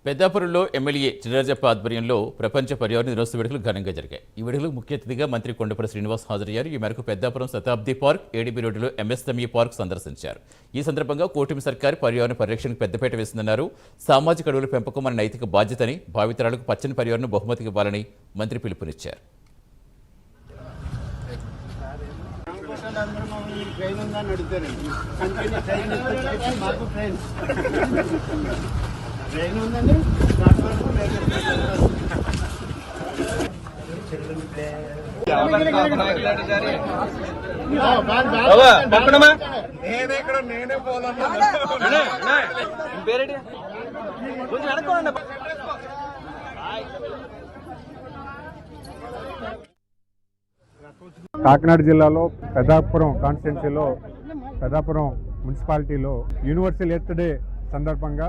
పెద్దాపురంలో MLA Chinarajappa ఆధ్వర్యంలో ప్రపంచ పర్యావరణ దినోత్సవ వేడుకలు ఘనంగా జరిగాయి. ఈ వేడుకలకు ముఖ్య అతిథిగా మంత్రి కొండపల్లి శ్రీనివాస్ హాజరయ్యారు. ఈ మేరకు పెద్దాపురం శతాబ్ది పార్క్, ఏడీబీ రోడ్డులో ఎంఎస్ఎంఈ పార్క్ సందర్శించారు. ఈ సందర్భంగా కూటమి సర్కారు పర్యావరణ పరిరక్షణకు పెద్దపీట వేసిందన్నారు. సామాజిక అడవుల పెంపకం మన నైతిక బాధ్యతని, భావితరాలకు పచ్చని పర్యావరణ బహుమతికి ఇవ్వాలని మంత్రి పిలుపునిచ్చారు. కాకినాడ జిల్లాలో పెద్దాపురం కాన్స్టిట్యున్సీలో పెద్దాపురం మున్సిపాలిటీలో యూనివర్సల్ ఎర్త్ డే సందర్భంగా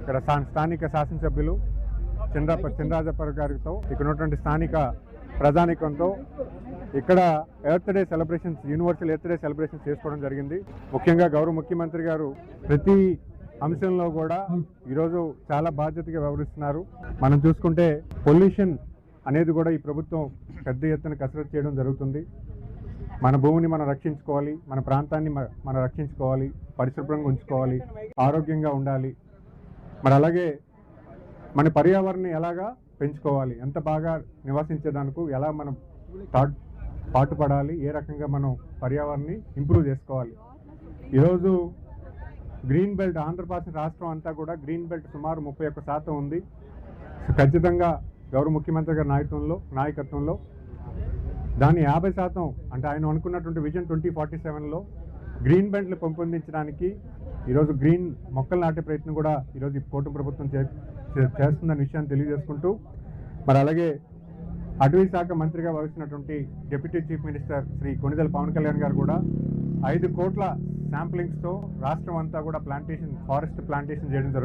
ఇక్కడ స్థానిక శాసనసభ్యులు చినరాజప్ప గారితో ఇక్కడ ఉన్నటువంటి స్థానిక ప్రజానికంతో ఇక్కడ earth day celebrations, universal earth day celebrations చేసుకోవడం జరిగింది. ముఖ్యంగా గౌరవ ముఖ్యమంత్రి గారు ప్రతి అంశంలో కూడా ఈరోజు చాలా బాధ్యతగా వ్యవహరిస్తున్నారు. మనం చూసుకుంటే పొల్యూషన్ అనేది కూడా ఈ ప్రభుత్వం పెద్ద ఎత్తున కసరత్తు చేయడం జరుగుతుంది. మన భూమిని మనం రక్షించుకోవాలి, మన ప్రాంతాన్ని మనం రక్షించుకోవాలి, పరిశుభ్రంగా ఉంచుకోవాలి, ఆరోగ్యంగా ఉండాలి. మరి అలాగే మన పర్యావరణాన్ని ఎలాగా పెంచుకోవాలి, ఎంత బాగా నివసించేదానికి ఎలా మనం పాటుపడాలి, ఏ రకంగా మనం పర్యావరణాన్ని ఇంప్రూవ్ చేసుకోవాలి. ఈరోజు గ్రీన్ బెల్ట్, ఆంధ్రప్రదేశ్ రాష్ట్రం అంతా కూడా గ్రీన్ బెల్ట్ సుమారు 31% ఉంది. ఖచ్చితంగా గౌరవ ముఖ్యమంత్రి గారి నాయకత్వంలో దాన్ని 50%, అంటే ఆయన అనుకున్నటువంటి విజన్ 2047లో గ్రీన్ బెల్ట్లు పెంపొందించడానికి ఈరోజు గ్రీన్ మొక్కలు నాటే ప్రయత్నం కూడా ఈరోజు కూటమి ప్రభుత్వం చేస్తుందన్న విషయాన్ని తెలియజేసుకుంటూ, మరి అలాగే అటవీ శాఖ మంత్రిగా వహిస్తున్నటువంటి deputy chief minister Shri Konidela Pawan Kalyan గారు కూడా 5 కోట్ల శాంప్లింగ్స్తో రాష్ట్రం అంతా కూడా ఫారెస్ట్ ప్లాంటేషన్ చేయడం జరుగుతుంది.